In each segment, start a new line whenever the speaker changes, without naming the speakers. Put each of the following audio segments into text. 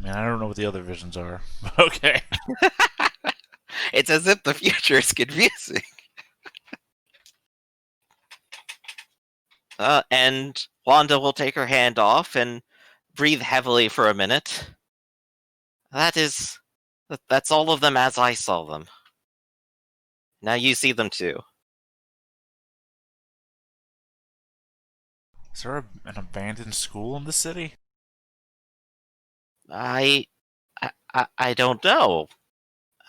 mean, I don't know what the other visions are, but okay.
It's as if the future is confusing. And Wanda will take her hand off and breathe heavily for a minute. That's all of them as I saw them. Now you see them too.
Is there an abandoned school in the city?
I don't know.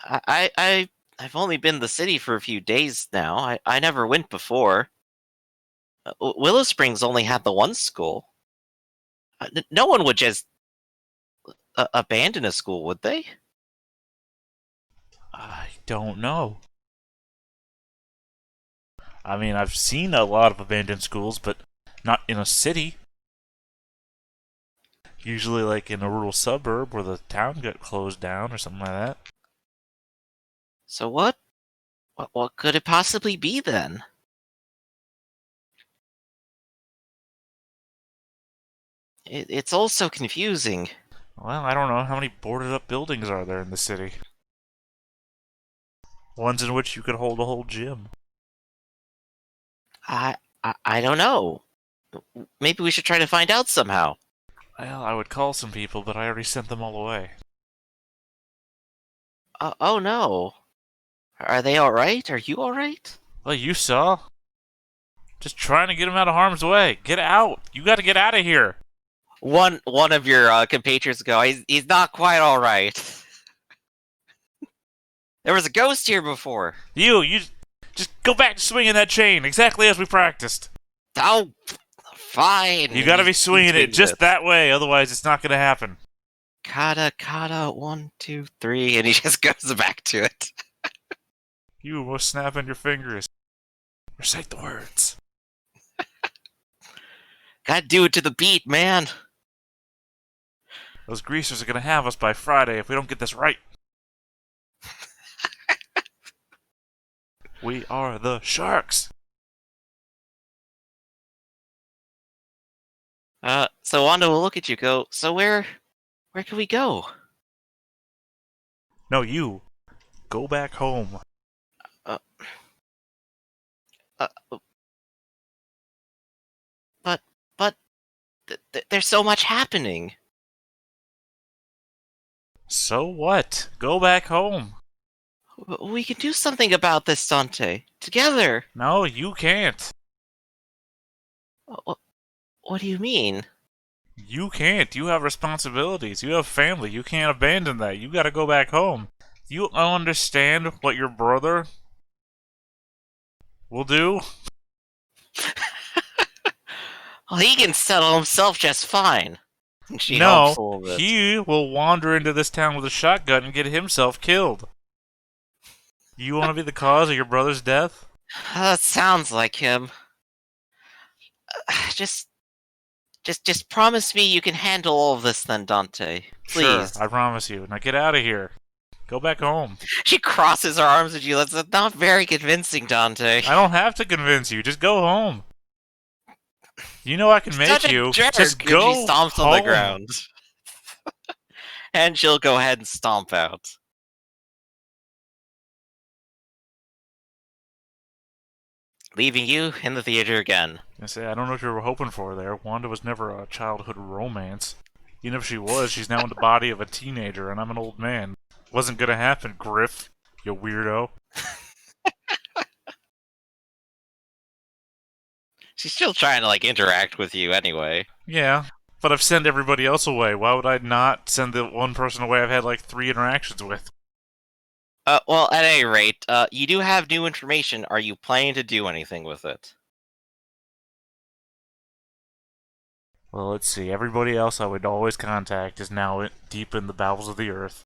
I've only been in the city for a few days now. I never went before. Willow Springs only had the one school. No one would just abandon a school, would they?
I don't know. I mean, I've seen a lot of abandoned schools, but not in a city. Usually, like in a rural suburb where the town got closed down or something like that.
So what could it possibly be then? It's all so confusing.
Well, I don't know. How many boarded up buildings are there in the city? Ones in which you could hold a whole gym.
I don't know. Maybe we should try to find out somehow.
Well, I would call some people, but I already sent them all away.
Oh no. Are they alright? Are you alright?
Well, you saw. Just trying to get them out of harm's way. Get out! You gotta get out of here!
One of your compatriots go, he's not quite alright. There was a ghost here before.
You just go back to swinging that chain, exactly as we practiced.
Oh, fine.
You gotta be swinging it just that way, otherwise it's not gonna happen.
Kata, 1, 2, 3, and he just goes back to it.
You must snap on your fingers. Recite the words.
Gotta do it to the beat, man.
Those greasers are gonna have us by Friday if we don't get this right. We are the Sharks.
So Wanda will look at you, go, so where can we go?
No, you. Go back home.
Uh, uh, but there's so much happening.
So what? Go back home.
We can do something about this, Dante. Together.
No, you can't.
What do you mean?
You can't. You have responsibilities. You have family. You can't abandon that. You gotta go back home. You understand what your brother will do?
Well, he can settle himself just fine. She
No,
helps a little bit.
he will wander into this town with a shotgun and get himself killed. You want to be the cause of your brother's death?
That sounds like him. Just promise me you can handle all of this then, Dante. Please.
Sure, I promise you. Now get out of here. Go back home.
She crosses her arms at you. That's not very convincing, Dante.
I don't have to convince you. Just go home. You know I can make you. Just go
She stomps
home.
on the ground. And she'll go ahead and stomp out. Leaving you in the theater again.
I say, I don't know what you were hoping for there. Wanda was never a childhood romance. Even if she was, she's now in the body of a teenager, and I'm an old man. Wasn't gonna happen, Griff. You weirdo.
She's still trying to, interact with you anyway.
Yeah, but I've sent everybody else away. Why would I not send the one person away I've had, 3 interactions with?
Well, at any rate, you do have new information. Are you planning to do anything with it?
Well, let's see. Everybody else I would always contact is now deep in the bowels of the earth.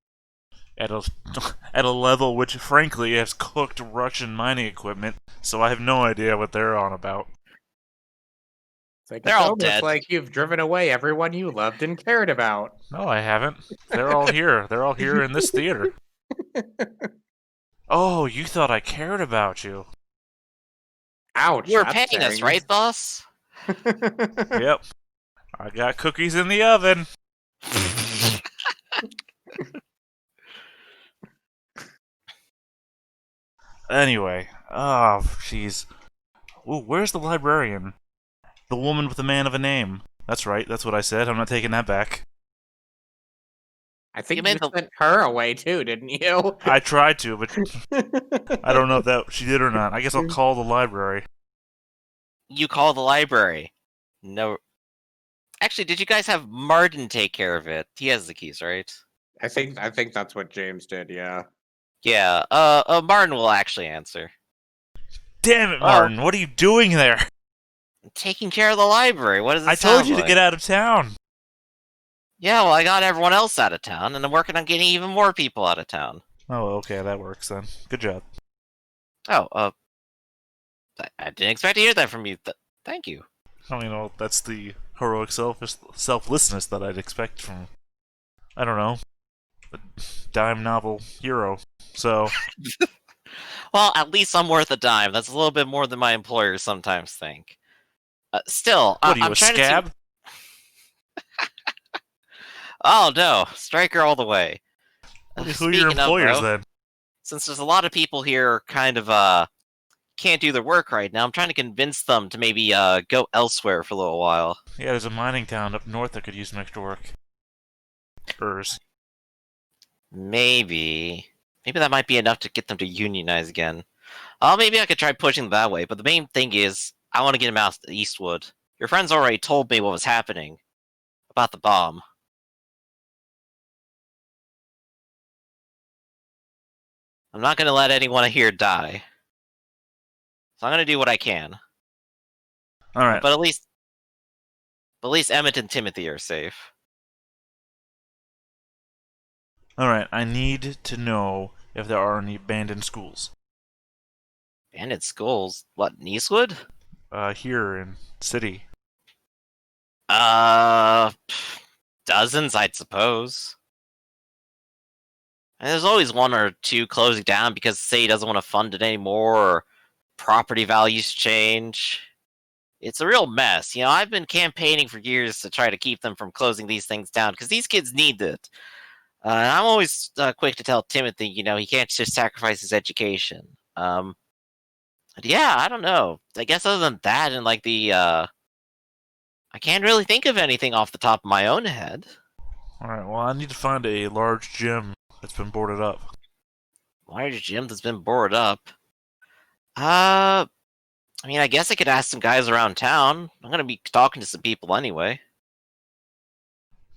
At a level which, frankly, has cooked Russian mining equipment, so I have no idea what they're on about.
They're all dead.
It's like you've driven away everyone you loved and cared about.
No, I haven't. They're all here. They're all here in this theater. Oh, you thought I cared about you.
Ouch.
You're paying us, right, boss?
Yep. I got cookies in the oven. Anyway, oh, jeez. Ooh, where's the librarian? The woman with the man of a name. That's right, that's what I said. I'm not taking that back.
I
You
think
made
you
the
sent her away too, didn't you?
I tried to, but I don't know if that she did or not. I guess I'll call the library.
you call the library. No, actually, did you guys have Martin take care of it? He has the keys, right?
I think that's what James did. Yeah.
Yeah. Martin will actually answer.
Damn it,
Oh,
Martin! What are you doing there?
taking care of the library. What does
I
it
told
sound
you to
like?
get out of town.
Yeah, well, I got everyone else out of town, and I'm working on getting even more people out of town.
Oh, okay, that works then. Good job.
Oh, I didn't expect to hear that from you. Thank you.
I mean, well, that's the heroic selflessness that I'd expect from, I don't know, a dime novel hero. So,
Well, at least I'm worth a dime. That's a little bit more than my employers sometimes think. Still,
what are you,
I'm
a
trying to see.
scab?
Oh no, striker all the way.
Who are your
Speaking of
employers
though,
then?
since there's a lot of people here kind of can't do their work right now, I'm trying to convince them to maybe go elsewhere for a little while.
Yeah, there's a mining town up north that could use some extra work.
Maybe that might be enough to get them to unionize again. Maybe I could try pushing them that way, but the main thing is I want to get them out to Eastwood. Your friends already told me what was happening about the bomb. I'm not going to let anyone here die. So I'm going to do what I can.
All right,
But at least Emmett and Timothy are safe.
all right. I need to know if there are any abandoned schools.
Bandit schools? What, in Eastwood?
Here in city.
Uh, dozens, I'd suppose. And there's always one or two closing down because the city doesn't want to fund it anymore, or property values change. It's a real mess. I've been campaigning for years to try to keep them from closing these things down because these kids need it. And I'm always quick to tell Timothy, he can't just sacrifice his education. But yeah, I don't know. I guess other than that, and like I can't really think of anything off the top of my own head.
All right. Well, I need to find a large gym that's been boarded up.
Large gym that's been boarded up. I mean, I guess I could ask some guys around town. I'm gonna be talking to some people anyway.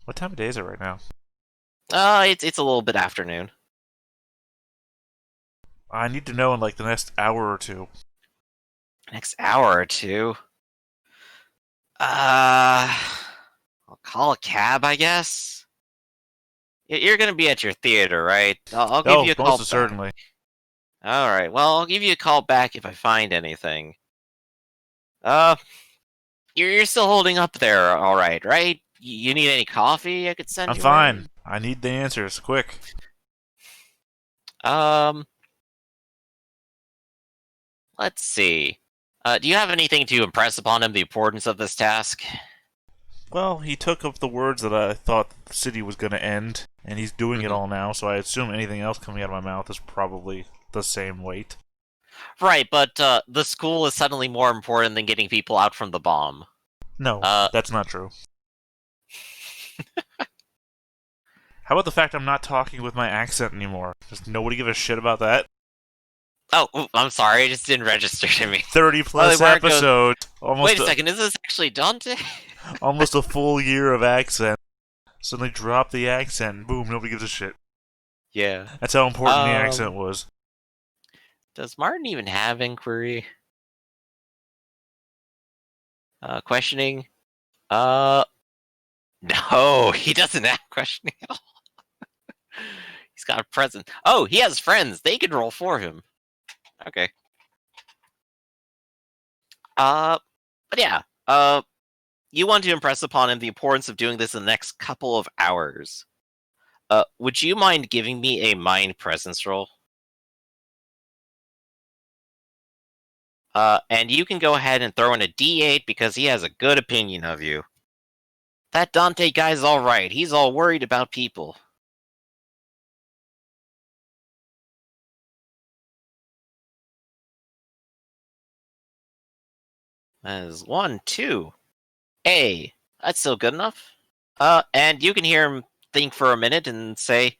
What time of day is it right now?
It's a little bit afternoon.
I need to know in like the next hour or two.
Next hour or two. I'll call a cab, I guess. You're gonna be at your theater, right? I'll give
Oh,
you a call
most
back.
certainly.
All right. Well, I'll give you a call back if I find anything. Uh, you're still holding up there, all right? Right? You need any coffee I could send
I'm
you?
fine. I need the answers quick.
Um, let's see. Do you have anything to impress upon him the importance of this task?
Well, he took up the words that I thought the city was going to end, and he's doing it all now, so I assume anything else coming out of my mouth is probably the same weight.
Right, but the school is suddenly more important than getting people out from the bomb.
No,
Uh,
that's not true. How about the fact I'm not talking with my accent anymore? Does nobody give a shit about that?
Oh, I'm sorry, it just didn't register to me.
30 plus
Mark goes,
episodes. Almost
wait a second, is this actually Dante?
almost a full year of accent. Suddenly drop the accent, and boom, nobody gives a shit.
Yeah.
That's how important the accent was.
Does Martin even have inquiry? Questioning? No, he doesn't have questioning at all. He's got a present. Oh, he has friends. They can roll for him. Okay. But yeah. You want to impress upon him the importance of doing this in the next couple of hours. Would you mind giving me a mind presence roll? And you can go ahead and throw in a D8 because he has a good opinion of you. That Dante guy's all right. He's all worried about people. That is 1, 2. A. That's still good enough. And you can hear him think for a minute and say,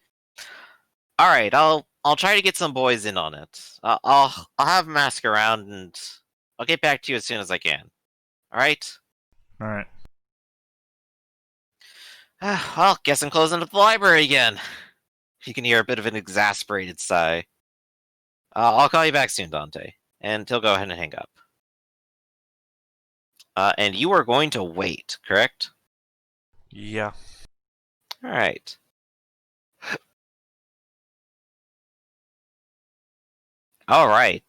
"All right, I'll try to get some boys in on it. I'll have them ask around, and I'll get back to you as soon as I can. All right."
All right.
Well, guess I'm closing up the library again. You can hear a bit of an exasperated sigh. I'll call you back soon, Dante. And he'll go ahead and hang up. And you are going to wait, correct?
Yeah.
All right. All right.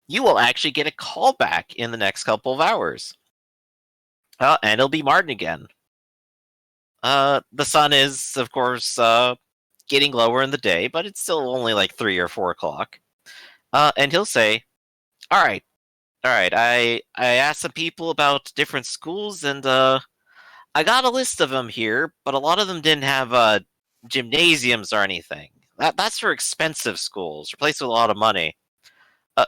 You will actually get a call back in the next couple of hours. And it'll be Martin again. The sun is, of course, getting lower in the day, but it's still only like 3 or 4 o'clock. And he'll say, all right. I asked some people about different schools, and I got a list of them here, but a lot of them didn't have gymnasiums or anything. That's for expensive schools, or places with a lot of money.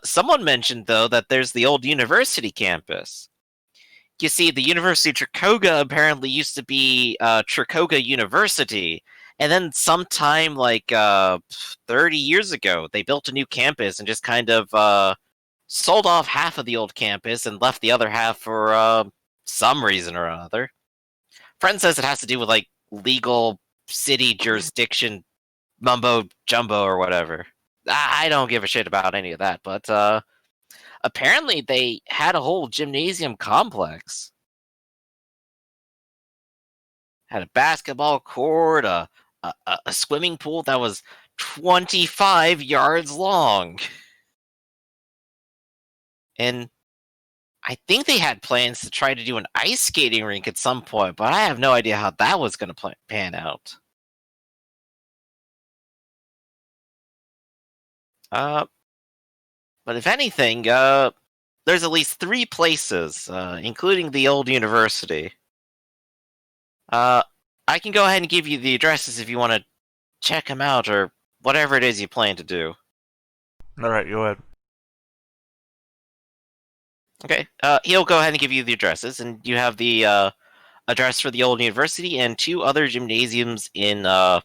Someone mentioned, though, that there's the old university campus. You see, the University of Tricoga apparently used to be Tricoga University, and then sometime like 30 years ago, they built a new campus and just kind of sold off half of the old campus and left the other half for some reason or another. Friend says it has to do with like legal city jurisdiction mumbo jumbo or whatever. I don't give a shit about any of that, but apparently they had a whole gymnasium complex. Had a basketball court, a swimming pool that was 25 yards long. And I think they had plans to try to do an ice skating rink at some point, but I have no idea how that was going to pan out. But if anything, there's at least 3 places, including the old university. I can go ahead and give you the addresses if you want to check them out or whatever it is you plan to do.
All right, go ahead.
Okay, he'll go ahead and give you the addresses, and you have the address for the old university and 2 other gymnasiums in the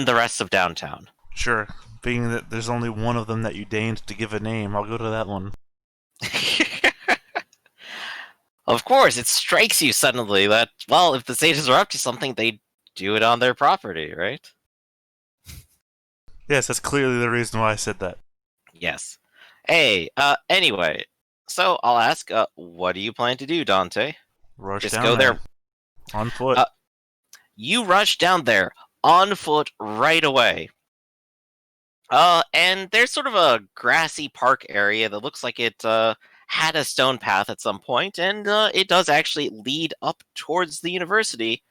rest of downtown.
Sure. Being that there's only one of them that you deigned to give a name, I'll go to that one.
Of course, it strikes you suddenly that, well, if the Zetas are up to something, they do it on their property, right?
Yes, that's clearly the reason why I said that.
Yes. Hey, anyway, so I'll ask, what do you plan to do, Dante?
Rush
Just
down
go there.
On foot.
You rush down there on foot right away. And there's sort of a grassy park area that looks like it had a stone path at some point, and it does actually lead up towards the university,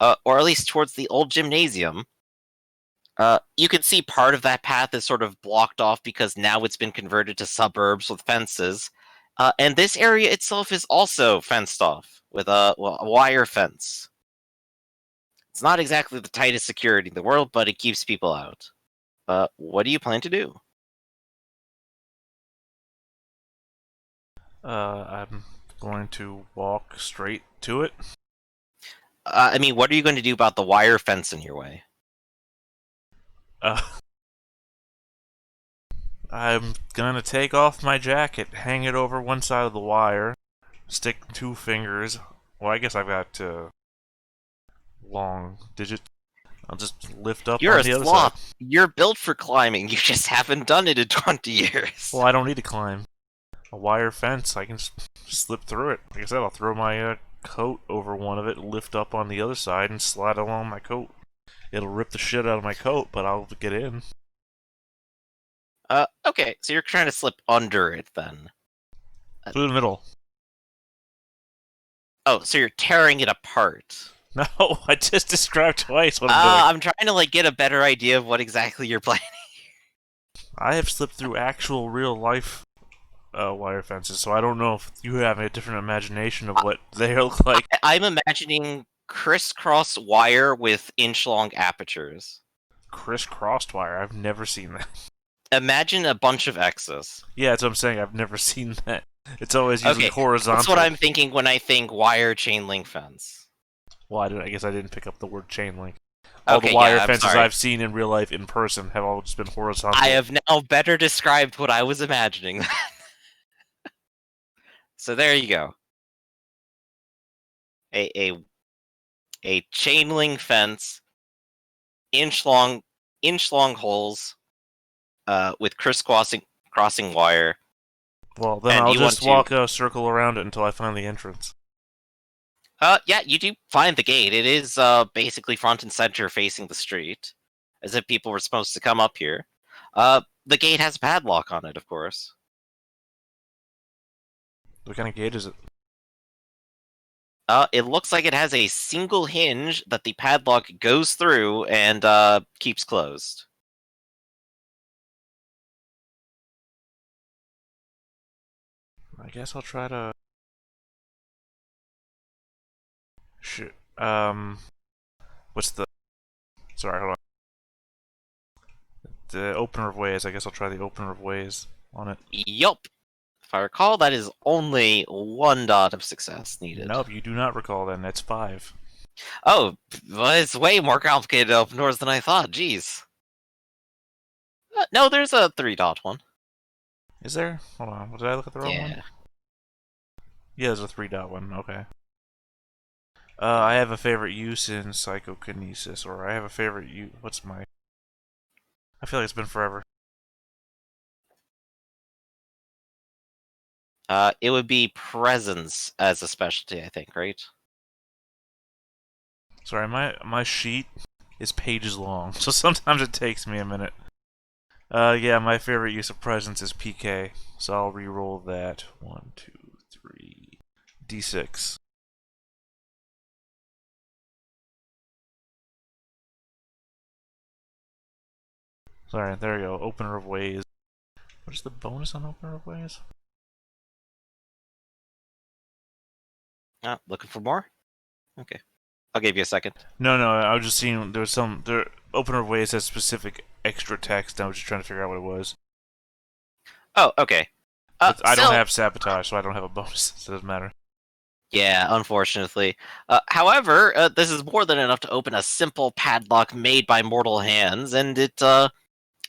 or at least towards the old gymnasium. You can see part of that path is sort of blocked off because now it's been converted to suburbs with fences. And this area itself is also fenced off with a wire fence. It's not exactly the tightest security in the world, but it keeps people out. What do you plan to do?
I'm going to walk straight to it.
I mean, what are you going to do about the wire fence in your way?
I'm gonna take off my jacket, hang it over one side of the wire, stick 2 fingers. Well, I guess I've got long digits. I'll just lift up
You're
on
a
the other
sloth.
side.
You're built for climbing. You just haven't done it in 20 years.
Well, I don't need to climb. A wire fence, I can slip through it. Like I said, I'll throw my coat over one of it, lift up on the other side, and slide along my coat. It'll rip the shit out of my coat, but I'll get in.
Okay, so you're trying to slip under it then.
Through the middle.
Oh, so you're tearing it apart.
No, I just described twice what I'm doing.
I'm trying to like get a better idea of what exactly you're planning.
I have slipped through actual real life wire fences, so I don't know if you have a different imagination of what they look like.
I'm imagining crisscross wire with inch-long apertures.
Crisscrossed wire. I've never seen that.
Imagine a bunch of X's.
Yeah, that's what I'm saying. I've never seen that. It's always usually
Okay,
horizontal.
that's what I'm thinking when I think wire chain link fence.
Well, I guess I didn't pick up the word chain link. All the
Okay,
wire
yeah, I'm
fences
sorry.
I've seen in real life in person have all just been horizontal.
I have now better described what I was imagining. So there you go. A chain link fence, inch long holes, with crossing wire.
Well, then
And
I'll
you want
just
to
walk a circle around it until I find the entrance.
yeah, you do find the gate. It is basically front and center facing the street, as if people were supposed to come up here. The gate has a padlock on it, of course.
What kind of gate is it?
It looks like it has a single hinge that the padlock goes through and keeps closed.
I guess I'll try to... Shit. What's the... Sorry, hold on. The opener of ways. I guess I'll try the opener of ways on it.
Yup. If I recall, that is only 1 dot of success needed.
Nope, you do not recall then. That's 5.
Oh, well, it's way more complicated to open doors than I thought. Jeez. No, there's a 3 dot one.
Is there? Hold on. Did I look at the wrong one?
Yeah.
Yeah, there's a 3 dot one. Okay. I have a favorite use in psychokinesis, or I have a favorite use. What's my... I feel like it's been forever.
It would be presence as a specialty, I think, right?
Sorry, my sheet is pages long, so sometimes it takes me a minute. Yeah, my favorite use of presence is PK, so I'll re-roll that. 1, 2, 3, D6. Sorry, there you go. Opener of ways. What is the bonus on opener of ways?
Looking for more? Okay. I'll give you a second.
No, I was just seeing there was some... Opener of ways has specific extra text, and I was just trying to figure out what it was.
Oh, okay.
But I don't
So-
have sabotage, so I don't have a bonus, so it doesn't matter.
Yeah, unfortunately. However, this is more than enough to open a simple padlock made by mortal hands, and it,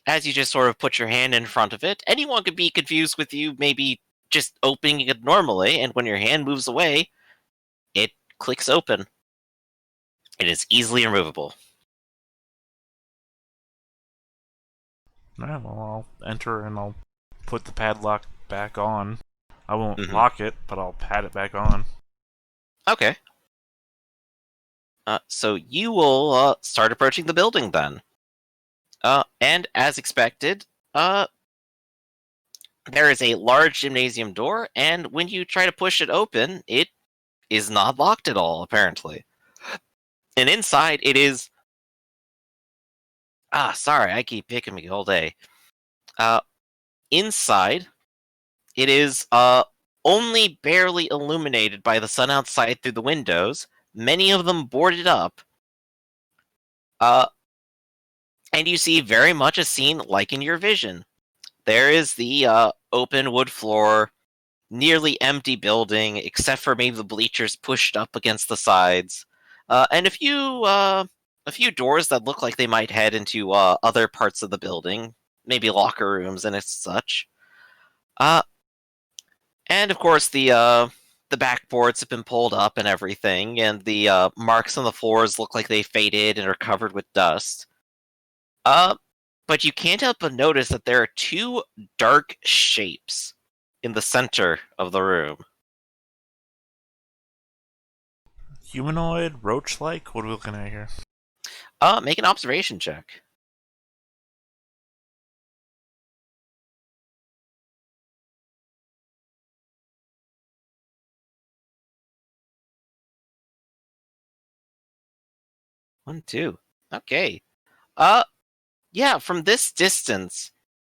as you just sort of put your hand in front of it, anyone could be confused with you maybe just opening it normally, and when your hand moves away, it clicks open. It is easily removable.
Alright, well, I'll enter and I'll put the padlock back on. I won't
Mhm.
lock it, but I'll pad it back on.
Okay. So you will start approaching the building then. And as expected, there is a large gymnasium door, and when you try to push it open, it is not locked at all, apparently. And inside, it is... sorry, I keep picking me all day. Inside, it is only barely illuminated by the sun outside through the windows, many of them boarded up. And you see very much a scene like in your vision. There is the open wood floor, nearly empty building, except for maybe the bleachers pushed up against the sides, and a few doors that look like they might head into other parts of the building, maybe locker rooms and such. And of course the backboards have been pulled up and everything, and the marks on the floors look like they faded and are covered with dust. But you can't help but notice that there are 2 dark shapes in the center of the room.
Humanoid, roach-like? What are we looking at here?
Make an observation check. One, two. Okay. Yeah, from this distance,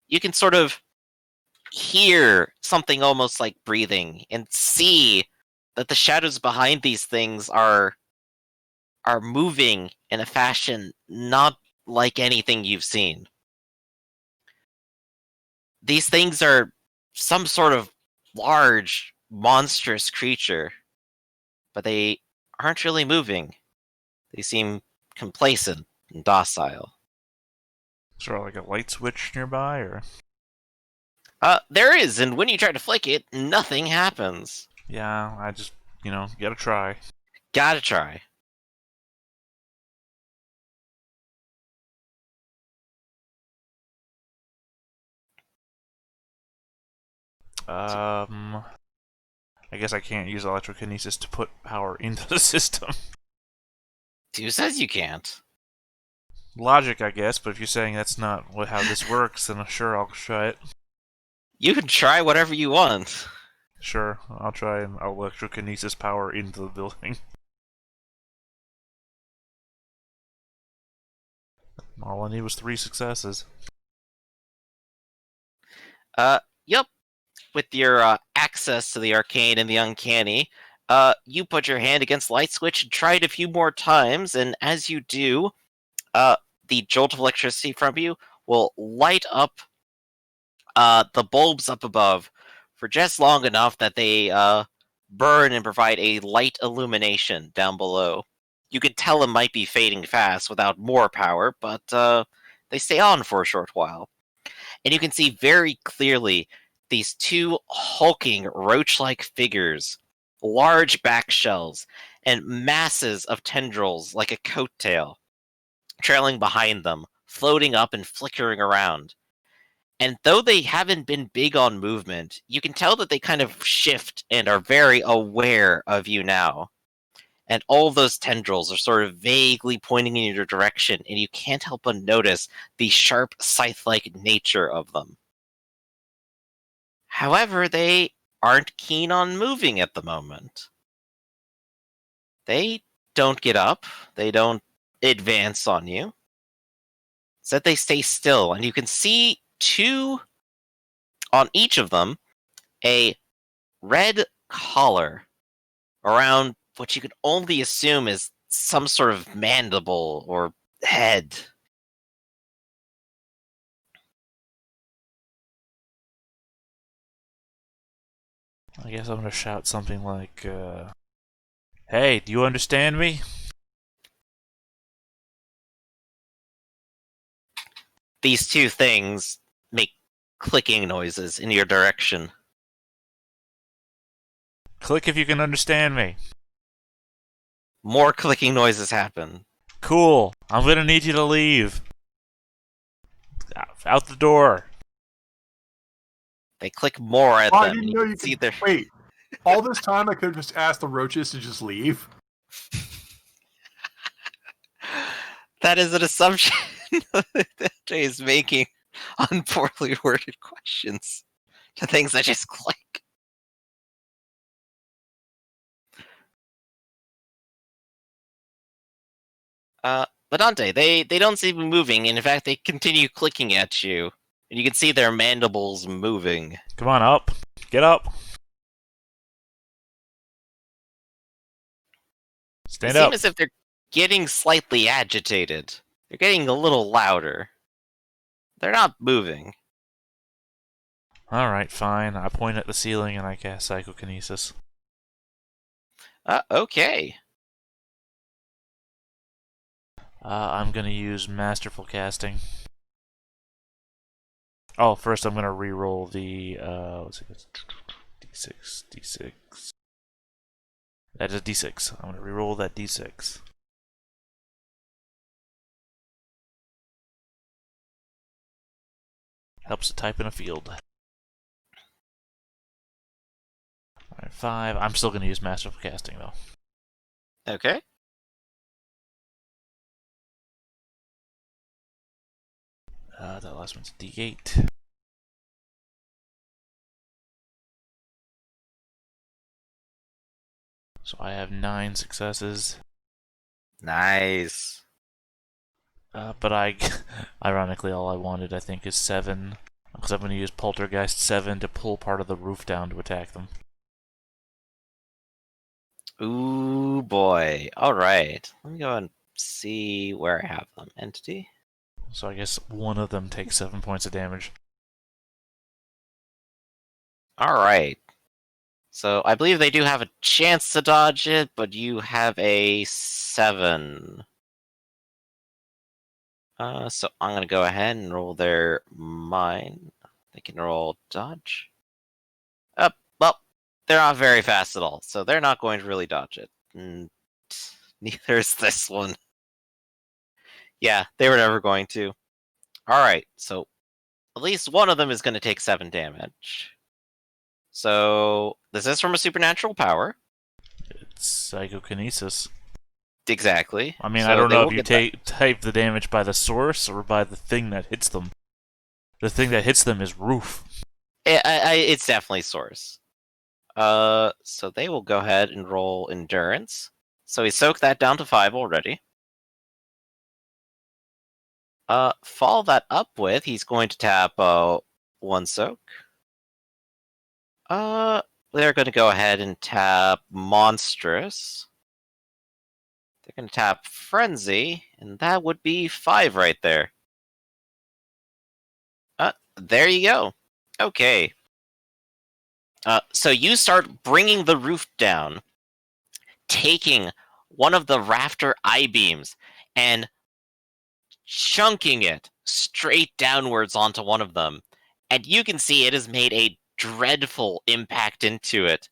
you can sort of hear something almost like breathing and see that the shadows behind these things are moving in a fashion not like anything you've seen. These things are some sort of large, monstrous creature, but they aren't really moving. They seem complacent and docile.
Is there like a light switch nearby, or?
There is, and when you try to flick it, nothing happens.
Yeah, I just, gotta try.
Gotta try.
I guess I can't use electrokinesis to put power into the system.
Who says you can't?
Logic, I guess, but if you're saying that's not how this works, then sure, I'll try it.
You can try whatever you want.
Sure, I'll try and electrokinesis power into the building. All I need was 3 successes.
Yep. With your access to the arcane and the uncanny, you put your hand against light switch and try it a few more times, and as you do, the jolt of electricity from you will light up the bulbs up above for just long enough that they burn and provide a light illumination down below. You can tell them might be fading fast without more power, but they stay on for a short while. And you can see very clearly these two hulking roach-like figures, large back shells, and masses of tendrils like a coattail, trailing behind them, floating up and flickering around. And though they haven't been big on movement, you can tell that they kind of shift and are very aware of you now. And all of those tendrils are sort of vaguely pointing in your direction, and you can't help but notice the sharp scythe-like nature of them. However, they aren't keen on moving at the moment. They don't get up, they don't advance on you. Instead, they stay still, and you can see two on each of them a red collar around what you can only assume is some sort of mandible or head.
I guess I'm gonna shout something like, "Hey, do you understand me?"
These two things make clicking noises in your direction.
Click if you can understand me.
More clicking noises happen.
Cool. I'm gonna need you to leave. Out the door.
They click more at
Oh, I
them.
didn't
You
know
can
you
see
could.
their...
Wait, all this time I could have just asked the roaches to just leave.
That is an assumption that Jay is making on poorly worded questions to things that just click. But Dante, they don't seem to be moving, and in fact, they continue clicking at you. And you can see their mandibles moving.
Come on, up. Get up.
They
Stand
seem
up.
as if they're getting slightly agitated. They're getting a little louder. They're not moving.
Alright, fine. I point at the ceiling and I cast psychokinesis.
Okay.
I'm gonna use masterful casting. Oh, first I'm gonna re-roll the, what's it? D6. That is a D6. I'm gonna re-roll that D6. Helps to type in a field. Alright, 5. I'm still gonna use masterful casting, though.
Okay.
That last one's a D8. So I have 9 successes.
Nice.
But ironically, all I wanted, I think, is 7. Because I'm going to use Poltergeist 7 to pull part of the roof down to attack them.
Ooh, boy. Alright. Let me go and see where I have them. Entity?
So I guess one of them takes 7 points of damage.
Alright. So I believe they do have a chance to dodge it, but you have a 7. So I'm gonna go ahead and roll their mine. They can roll dodge. Well, they're not very fast at all, so they're not going to really dodge it. And neither is this one. Yeah, they were never going to. Alright, so at least one of them is going to take 7 damage. So, this is from a supernatural power.
It's psychokinesis.
Exactly.
I mean, I
So
don't
they
know
will
if you
get that.
type the damage by the source or by the thing that hits them. The thing that hits them is roof.
It's definitely source. So they will go ahead and roll endurance. So he soaked that down to 5 already. Follow that up with, he's going to tap, 1 soak. They're going to go ahead and tap monstrous. They're going to tap frenzy, and that would be 5 right there. There you go. Okay. So you start bringing the roof down, taking one of the rafter I-beams and chunking it straight downwards onto one of them. And you can see it has made a dreadful impact into it,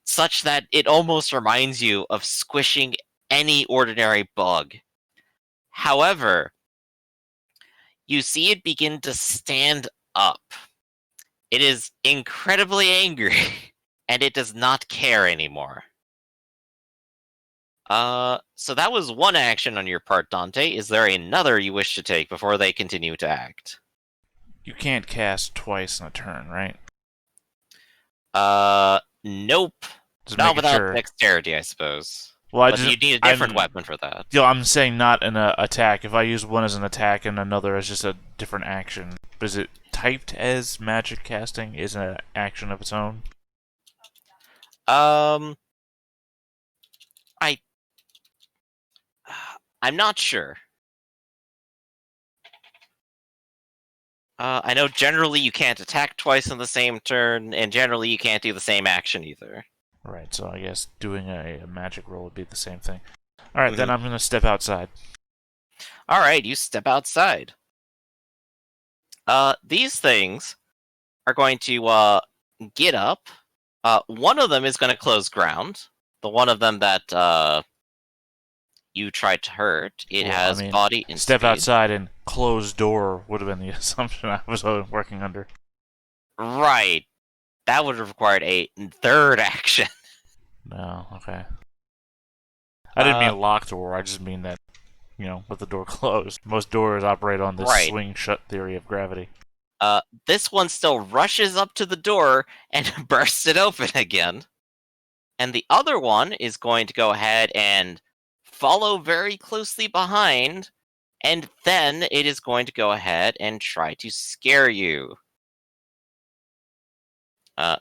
such that it almost reminds you of squishing any ordinary bug. However, you see it begin to stand up. It is incredibly angry, and it does not care anymore. So that was one action on your part, Dante. Is there another you wish to take before they continue to act?
You can't cast twice in a turn, right?
Nope.
Just
Not
making
without
sure.
dexterity, I suppose.
Well,
But you need a different weapon for that.
I'm saying not an attack. If I use one as an attack and another as just a different action, is it typed as magic casting? Is it an action of its own?
I I'm not sure. I know generally you can't attack twice in the same turn, and generally you can't do the same action either.
Right. So I guess doing a magic roll would be the same thing. All right, then
Mhm.
I'm gonna step outside.
All right, you step outside. These things are going to get up. One of them is going to close ground. The one of them that you tried to hurt. It
Well, I
has
mean,
body and
step
speed.
outside and close door would have been the assumption I was working under.
Right. That would have required a third action.
No, okay. I didn't
Uh,
mean locked door. I just mean that, with the door closed. Most doors operate on this
right.
swing shut theory of gravity.
This one still rushes up to the door and bursts it open again. And the other one is going to go ahead and follow very closely behind, and then it is going to go ahead and try to scare you.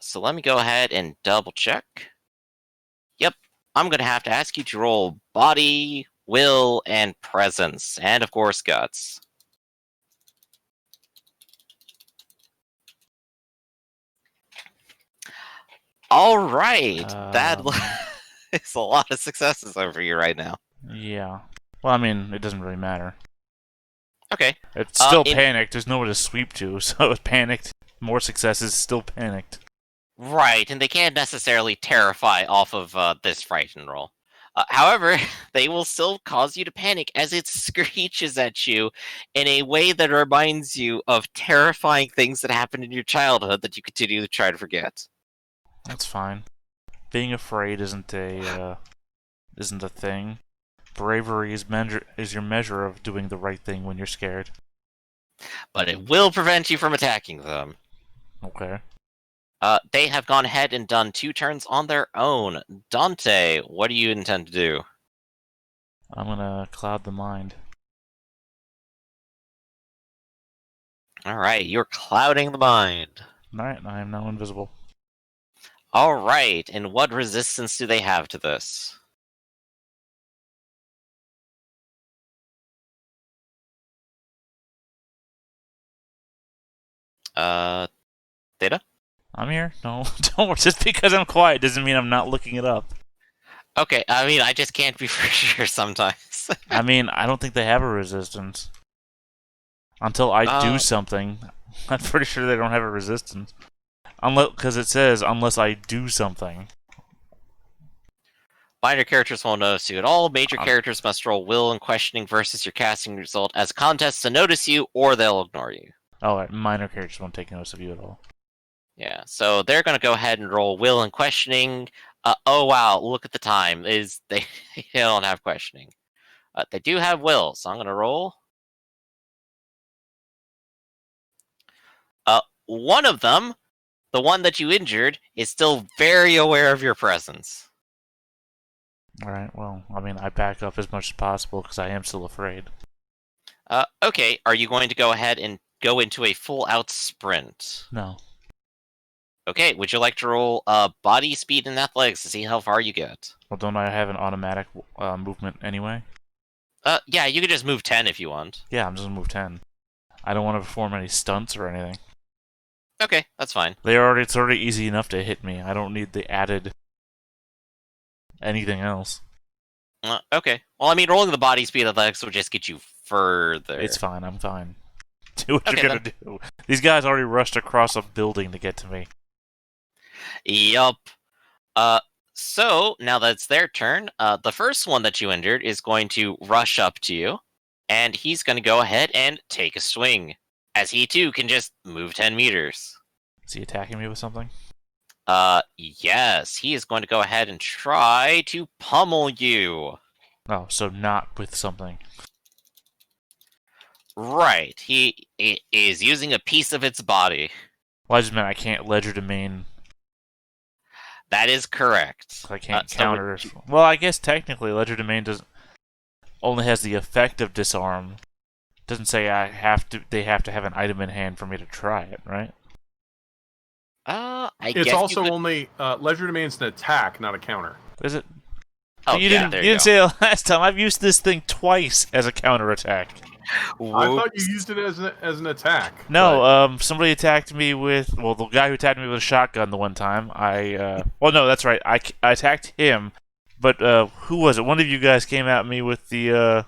So let me go ahead and double check. Yep, I'm going to have to ask you to roll body, will, and presence, and of course guts. All right, that is a lot of successes over you right now.
Yeah. Well, I mean, it doesn't really matter.
Okay.
It's still panicked. There's nowhere to sweep to, so it's panicked. More successes, still panicked.
Right, and they can't necessarily terrify off of this frighten roll. However, they will still cause you to panic as it screeches at you in a way that reminds you of terrifying things that happened in your childhood that you continue to try to forget.
That's fine. Being afraid isn't a thing. Bravery is your measure of doing the right thing when you're scared.
But it will prevent you from attacking them.
Okay.
They have gone ahead and done 2 turns on their own. Dante, what do you intend to do?
I'm gonna cloud the mind.
Alright, you're clouding the mind.
Alright, I am now invisible.
Alright, and what resistance do they have to this? Data?
I'm here. No, don't. Just because I'm quiet doesn't mean I'm not looking it up.
Okay, I mean, I just can't be for sure sometimes.
I mean, I don't think they have a resistance. Until I do
Uh,
something, I'm pretty sure they don't have a resistance. Unless, because it says, unless I do something.
Minor characters won't notice you at all. Major
Um,
characters must roll will and questioning versus your casting result as a contest to notice you, or they'll ignore you.
Oh, right, minor characters won't take notice of you at all.
Yeah, so they're gonna go ahead and roll will and questioning. Oh wow, look at the time. Is they don't have questioning. They do have will, so I'm gonna roll. One of them, the one that you injured, is still very aware of your presence.
Alright, well, I mean, I back up as much as possible because I am still afraid.
Okay, are you going to go ahead and go into a full-out sprint?
No.
Okay, would you like to roll body speed and athletics to see how far you get?
Well, don't I have an automatic movement anyway?
Yeah, you could just move 10 if you want.
Yeah, I'm just gonna move 10. I don't want to perform any stunts or anything.
Okay, that's fine.
It's already easy enough to hit me. I don't need the added anything else.
Okay. Well, I mean, rolling the body speed athletics will just get you further.
It's fine, I'm fine. Do what
Okay,
you're gonna do. These guys already rushed across a building to get to me.
Yup. So now that it's their turn, the first one that you injured is going to rush up to you, and he's going to go ahead and take a swing, as he too can just move 10 meters.
Is he attacking me with something?
Yes, he is going to go ahead and try to pummel you.
Oh, so not with something.
Right, he is using a piece of its body.
Well, I just meant I can't ledger domain.
That is correct.
I can't
So
counter. Well, I guess technically ledger domain only has the effect of disarm. Doesn't say they have to have an item in hand for me to try it, right?
I
It's
guess
also
you could...
only Ledger Domain's an attack, not a counter.
Is it?
Oh,
you
yeah,
didn't say it last time. I've used this thing twice as a counterattack.
I thought you used it as an attack.
No, somebody attacked me with... Well, the guy who attacked me with a shotgun the one time, well, no, that's right. I attacked him, but who was it? One of you guys came at me with the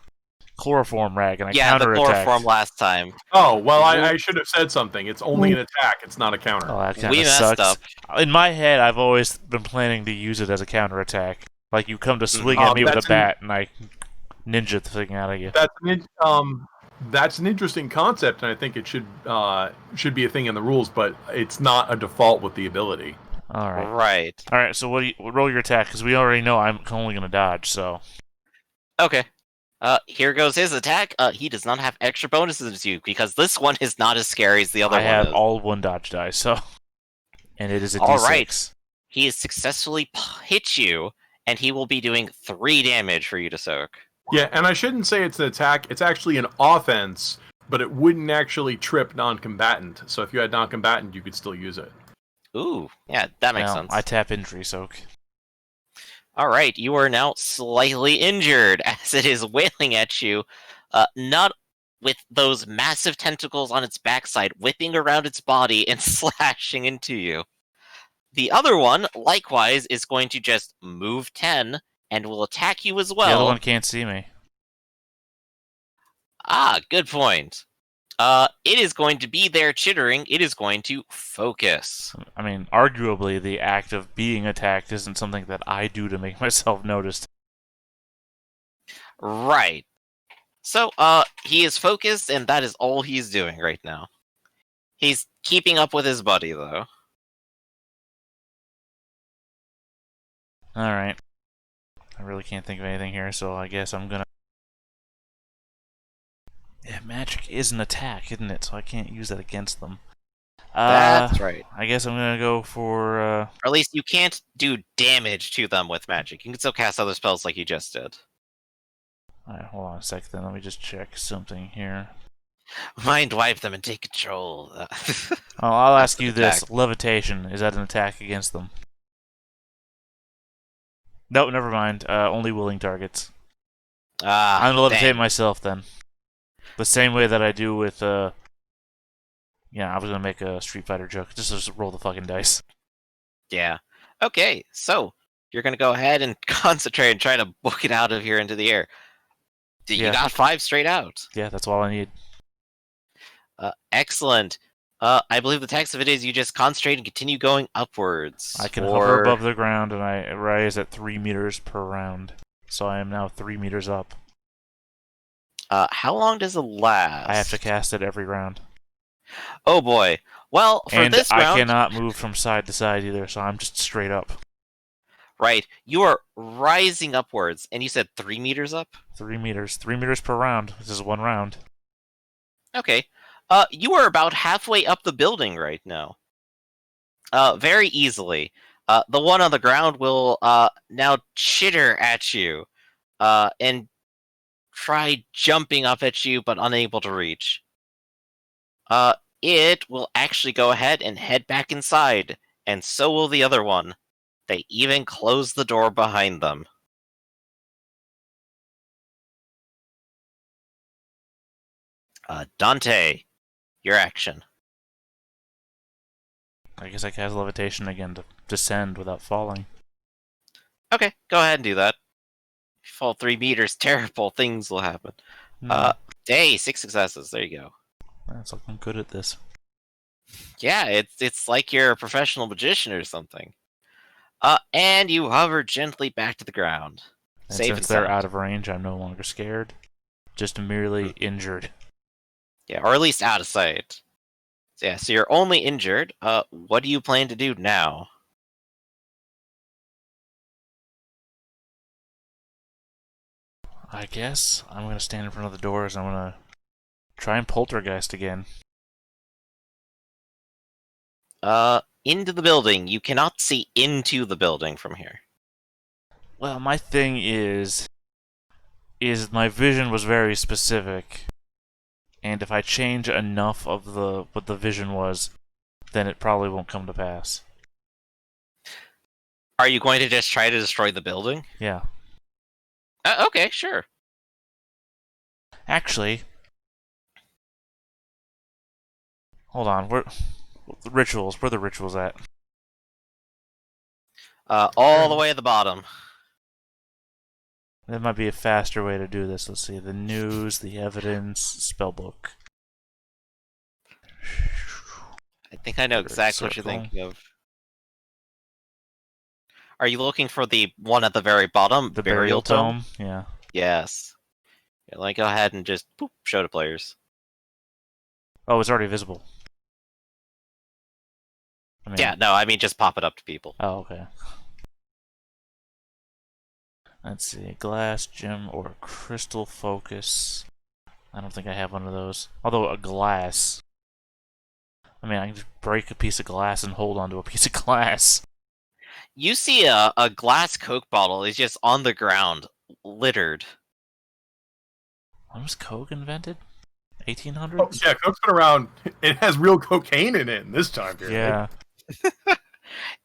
chloroform rag, and I counterattacked.
the chloroform last time.
Oh, well, I should have said something. It's only an attack. It's not a counter.
Oh, that kind
We
of
messed
sucks.
up.
In my head, I've always been planning to use it as a counterattack. Like, you come to swing at me with a bat, and I ninja the thing out of you.
That's an interesting concept, and I think it should be a thing in the rules, but it's not a default with the ability.
All right.
Right.
All right. So roll your attack? Because we already know I'm only gonna dodge. So.
Okay. Here goes his attack. He does not have extra bonuses as you, because this one is not as scary as the other one.
I have
is.
all one dodge dice, so. And it is a
All
D6.
right. He has successfully hit you, and he will be doing 3 damage for you to soak.
Yeah, and I shouldn't say it's an attack. It's actually an offense, but it wouldn't actually trip non-combatant. So if you had non-combatant, you could still use it.
Ooh, yeah, that makes sense.
I tap injury soak.
All right, you are now slightly injured as it is wailing at you, not with those massive tentacles on its backside whipping around its body and slashing into you. The other one, likewise, is going to just move 10 and will attack you as well.
The other one can't see me.
Ah, good point. It is going to be there chittering. It is going to focus.
I mean, arguably, the act of being attacked isn't something that I do to make myself noticed.
Right. So, he is focused, and that is all he's doing right now. He's keeping up with his buddy, though.
Alright. I really can't think of anything here, so I guess I'm gonna... Yeah, magic is an attack, isn't it? So I can't use that against them.
That's right.
I guess I'm gonna go for,
Or at least you can't do damage to them with magic. You can still cast other spells like you just did.
Alright, hold on a sec then. Let me just check something here.
Mind wipe them and take control.
Oh, I'll ask you
Attack.
this. Levitation, is that an attack against them? No, never mind. Only willing targets.
Ah,
I'm gonna levitate
dang.
myself then. The same way that I do with Yeah, I was gonna make a Street Fighter joke. Just roll the fucking dice.
Yeah. Okay, so you're gonna go ahead and concentrate and try to book it out of here into the air. You
Yeah.
got 5 straight out.
Yeah, that's all I need.
Excellent. I believe the text of it is you just concentrate and continue going upwards.
I can hover above the ground and I rise at 3 meters per round. So I am now 3 meters up.
How long does it last?
I have to cast it every round.
Oh boy. Well, for
And
this
I
round,
cannot move from side to side either, so I'm just straight up.
right, you are rising upwards, and you said 3 meters up?
3 meters. 3 meters per round. This is 1 round.
Okay. You are about halfway up the building right now. Very easily. The one on the ground will now chitter at you, and try jumping up at you, but unable to reach. It will actually go ahead and head back inside, and so will the other one. They even close the door behind them. Dante, your action.
I guess I cast levitation again to descend without falling.
Okay, go ahead and do that. If you fall 3 meters, terrible things will happen. Hey, 6 successes. There you go.
That's looking good at this.
Yeah, it's like you're a professional magician or something. And you hover gently back to the ground.
And
Safe
since
and
they're
sound.
out of range, I'm no longer scared. Just merely injured.
Yeah, or at least out of sight. Yeah, so you're only injured. What do you plan to do now?
I guess I'm gonna stand in front of the doors. I'm gonna try and poltergeist again.
Into the building. You cannot see into the building from here.
Well, my thing is my vision was very specific, and if I change enough of what the vision was, then it probably won't come to pass.
Are you going to just try to destroy the building?
Yeah.
Okay, sure.
Actually, hold on. Where the rituals? Where are the rituals at?
All the way at the bottom.
There might be a faster way to do this. Let's see. The news, the evidence, spellbook.
I think I know exactly what you're thinking of. Are you looking for the one at the very bottom?
The burial tome? Yeah.
Yes. Yeah, let me go ahead and just show to players.
Oh, it's already visible. I mean,
Yeah, no, I mean just pop it up to people.
Oh, okay. Let's see. Glass, gem, or crystal focus. I don't think I have one of those. Although a glass. I mean, I can just break a piece of glass and hold onto a piece of glass.
You see a glass Coke bottle is just on the ground, littered.
When was Coke invented? 1800s?
Oh, yeah, Coke's been around. It has real cocaine in it in this time period.
Yeah.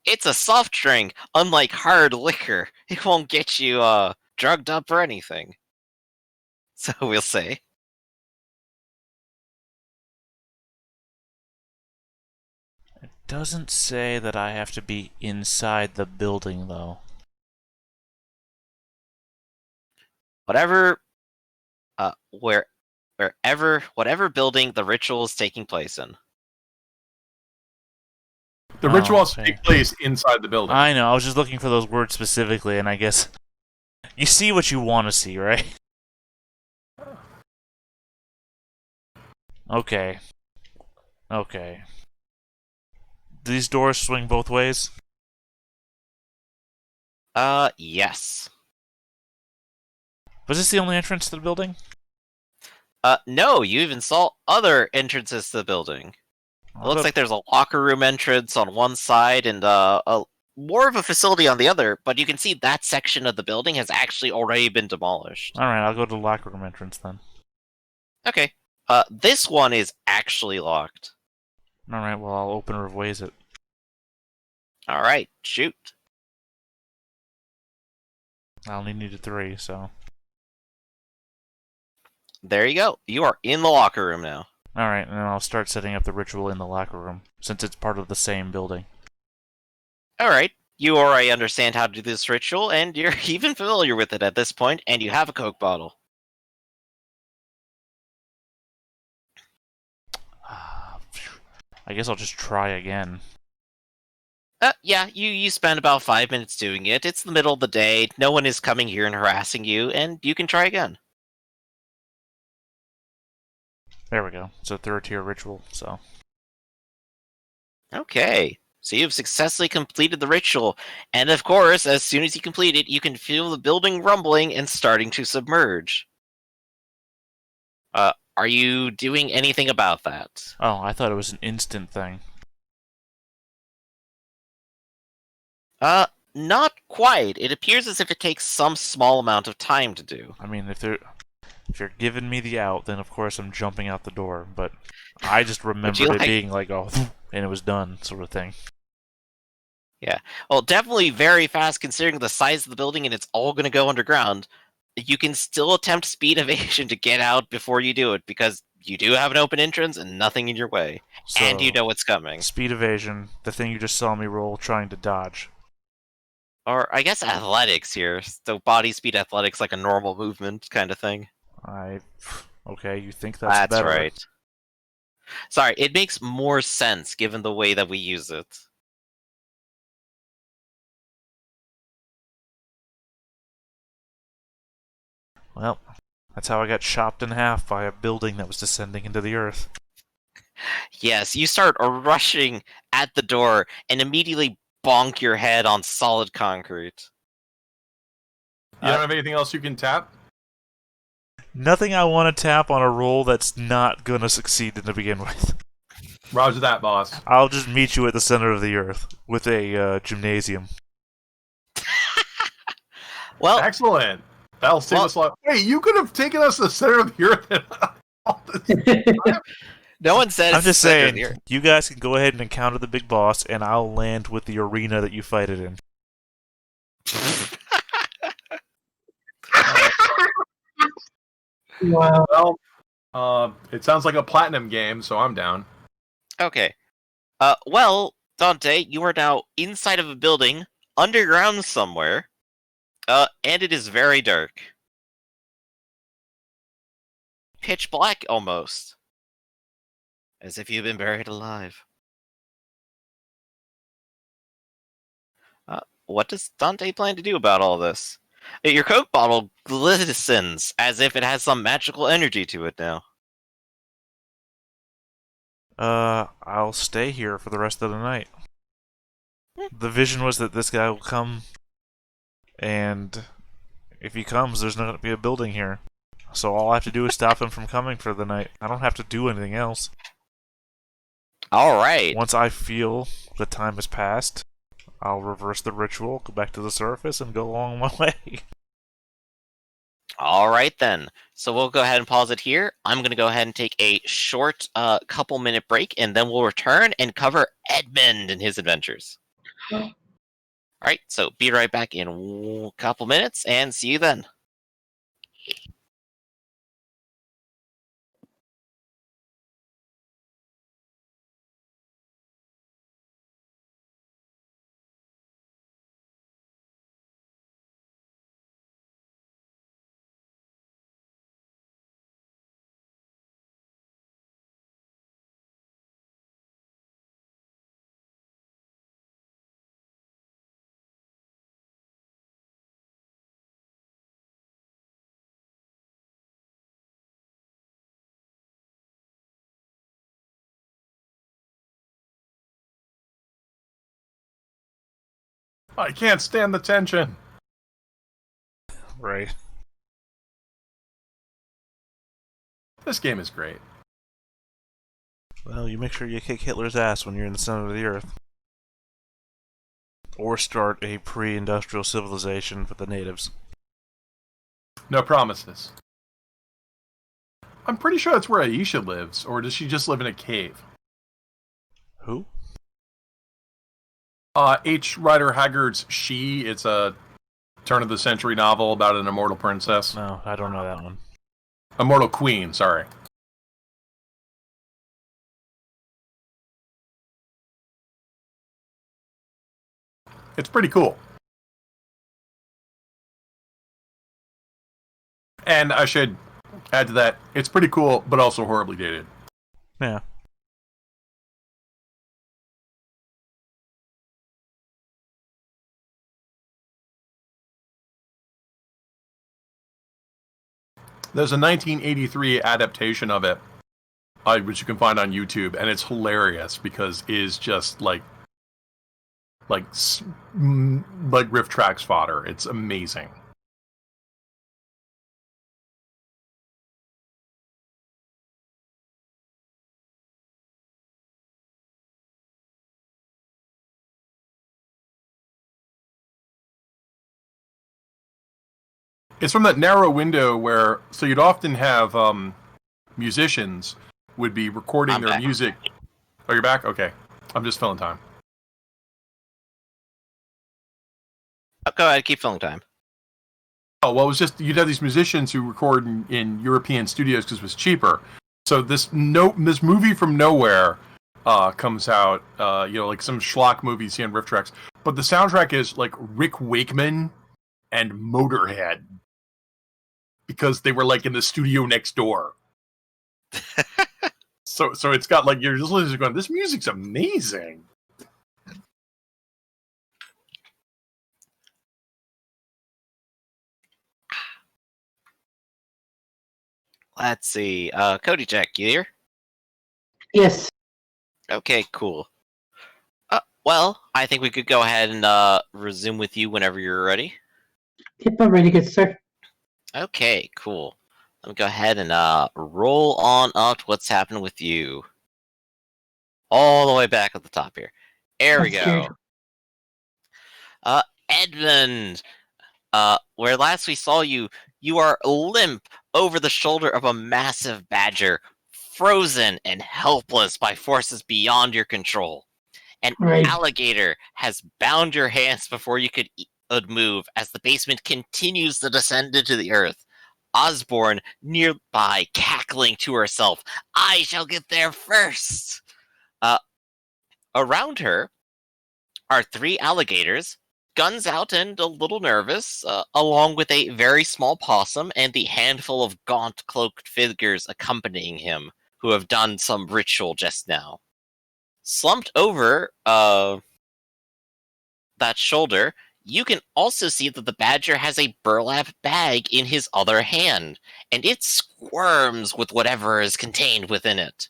It's a soft drink, unlike hard liquor. It won't get you drugged up or anything. So we'll say.
It doesn't say that I have to be inside the building, though.
Whatever whatever building the ritual is taking place in.
The ritual has to
okay.
take place inside the building.
I know, I was just looking for those words specifically, and I guess you see what you want to see, right? Okay. Okay. Do these doors swing both ways?
Yes.
Was this the only entrance to the building?
No, you even saw other entrances to the building. It looks like there's a locker room entrance on one side and more of a facility on the other, but you can see that section of the building has actually already been demolished.
Alright, I'll go to the locker room entrance then.
Okay. This one is actually locked.
Alright, well, I'll open or ways it.
Alright, shoot.
I only needed 3, so.
There you go. You are in the locker room now.
Alright, and then I'll start setting up the ritual in the locker room, since it's part of the same building.
Alright, you already understand how to do this ritual, and you're even familiar with it at this point, and you have a Coke bottle.
I guess I'll just try again.
Yeah, you spend about 5 minutes doing it. It's the middle of the day, no one is coming here and harassing you, and you can try again.
There we go. It's a 3rd tier ritual, so...
Okay, so you've successfully completed the ritual, and of course, as soon as you complete it, you can feel the building rumbling and starting to submerge. Are you doing anything about that?
Oh, I thought it was an instant thing.
Not quite. It appears as if it takes some small amount of time to do.
I mean, if you're giving me the out, then of course I'm jumping out the door, but I just remembered it being like, oh, and it was done, sort of thing.
Yeah. Well, definitely very fast considering the size of the building and it's all going to go underground. You can still attempt speed evasion to get out before you do it because you do have an open entrance and nothing in your way.
So,
and you know what's coming.
Speed evasion, the thing you just saw me roll, trying to dodge.
Or I guess athletics here. So body speed athletics like a normal movement kind of thing.
Okay, you think that's better.
Right. Sorry, it makes more sense given the way that we use it.
Well, that's how I got chopped in half by a building that was descending into the earth.
Yes, you start rushing at the door and immediately bonk your head on solid concrete.
You don't have anything else you can tap?
Nothing I want to tap on a roll that's not going to succeed to begin with.
Roger that, boss.
I'll just meet you at the center of the earth with a gymnasium.
Well,
excellent. That'll save us a lot. Hey, you could have taken us to the center of the earth.
No one said.
I'm just saying, you guys can go ahead and encounter the big boss, and I'll land with the arena that you fight it in.
Wow. Well, it sounds like a platinum game, so I'm down.
Okay. Well, Dante, you are now inside of a building, underground somewhere, and it is very dark. Pitch black, almost. As if you've been buried alive. What does Dante plan to do about all this? Your Coke bottle glistens as if it has some magical energy to it now.
I'll stay here for the rest of the night. The vision was that this guy will come, and if he comes, there's not going to be a building here. So all I have to do is stop him from coming for the night. I don't have to do anything else.
Alright.
Once I feel the time has passed, I'll reverse the ritual, go back to the surface, and go along my way.
Alright then. So we'll go ahead and pause it here. I'm going to go ahead and take a short couple-minute break, and then we'll return and cover Edmund and his adventures. Alright, so be right back in a couple minutes, and see you then.
I can't stand the tension.
Right.
This game is great.
Well, you make sure you kick Hitler's ass when you're in the center of the earth. Or start a pre-industrial civilization for the natives.
No promises. I'm pretty sure that's where Aisha lives, or does she just live in a cave?
Who?
H. Rider Haggard's She. It's a turn-of-the-century novel about an immortal princess.
No, I don't know that one.
Immortal queen, sorry. It's pretty cool. And I should add to that, it's pretty cool, but also horribly dated.
Yeah.
There's a 1983 adaptation of it, which you can find on YouTube, and it's hilarious because it is just like riff tracks fodder. It's amazing. It's from that narrow window where, so you'd often have musicians would be recording
I'm
their
back.
music. Oh, you're back? Okay. I'm just filling time.
Oh, go ahead, keep filling time.
Oh, well, it was just, you'd have these musicians who record in European studios because it was cheaper. So this movie from nowhere comes out, like some schlock movie you see on riff tracks. But the soundtrack is like Rick Wakeman and Motorhead. Because they were like in the studio next door. So it's got like, you're just listening going, this music's amazing.
Let's see. Cody Jack, you here?
Yes.
Okay, cool. Well, I think we could go ahead and resume with you whenever you're ready.
Yep, I'm ready, good sir.
Okay, cool. Let me go ahead and roll on up to what's happening with you. All the way back at the top here. There we
I'm
go.
scared.
Edmund, where last we saw you, you are limp over the shoulder of a massive badger, frozen and helpless by forces beyond your control. An
Right.
alligator has bound your hands before you could move as the basement continues to descend into the earth. Osborne nearby, cackling to herself, "I shall get there first." Around her are three alligators, guns out and a little nervous, along with a very small possum and the handful of gaunt cloaked figures accompanying him, who have done some ritual just now. Slumped over that shoulder, you can also see that the badger has a burlap bag in his other hand, and it squirms with whatever is contained within it.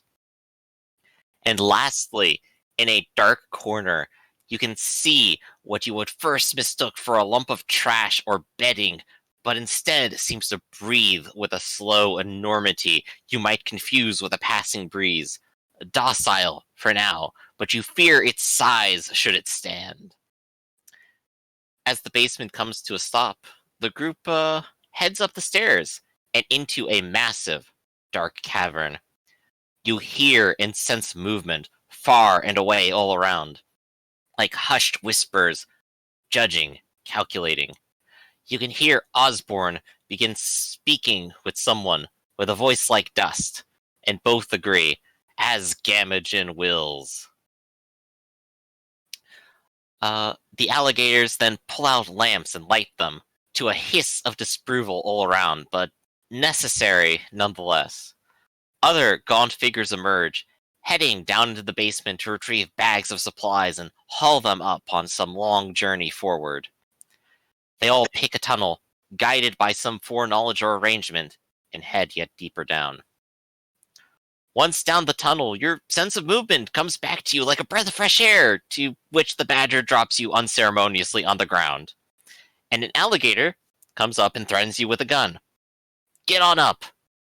And lastly, in a dark corner, you can see what you would first mistook for a lump of trash or bedding, but instead seems to breathe with a slow enormity you might confuse with a passing breeze. Docile for now, but you fear its size should it stand. As the basement comes to a stop, the group heads up the stairs and into a massive, dark cavern. You hear and sense movement far and away all around, like hushed whispers, judging, calculating. You can hear Osborne begin speaking with someone with a voice like dust, and both agree, as Gamagen wills. The alligators then pull out lamps and light them, to a hiss of disapproval all around, but necessary nonetheless. Other gaunt figures emerge, heading down into the basement to retrieve bags of supplies and haul them up on some long journey forward. They all pick a tunnel, guided by some foreknowledge or arrangement, and head yet deeper down. Once down the tunnel, your sense of movement comes back to you like a breath of fresh air, to which the badger drops you unceremoniously on the ground. And an alligator comes up and threatens you with a gun. Get on up.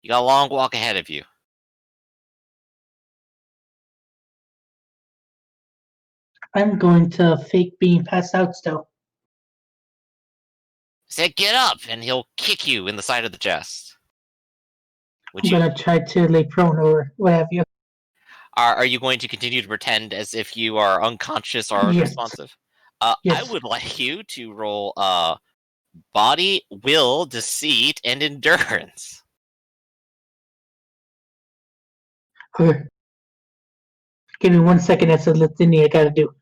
You got a long walk ahead of you.
I'm going to fake being passed out still.
Say, get up, and he'll kick you in the side of the chest. Would
I'm
you?
gonna try to lay prone or what have you.
Are you going to continue to pretend as if you are unconscious or
Yes.
unresponsive? I
Yes.
would like you to roll body, will, deceit, and endurance.
Okay. Give me 1 second. That's a little thing I gotta do.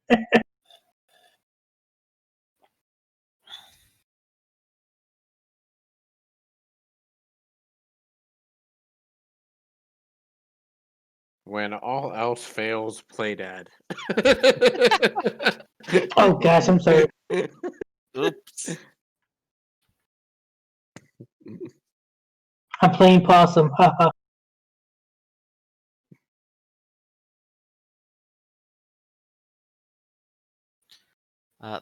When all else fails, play dead.
Oh gosh, I'm sorry.
Oops.
I'm playing possum. Haha.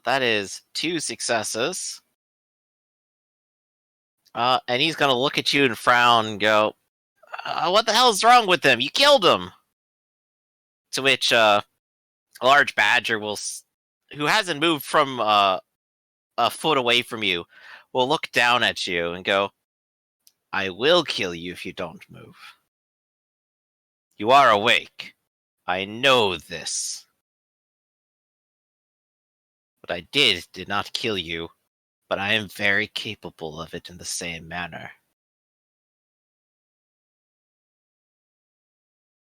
That is 2 successes. And he's gonna look at you and frown and go, "What the hell's wrong with him? You killed him." To which a large badger who hasn't moved from a foot away from you, will look down at you and go, "I will kill you if you don't move. You are awake. I know this. What I did not kill you, but I am very capable of it in the same manner.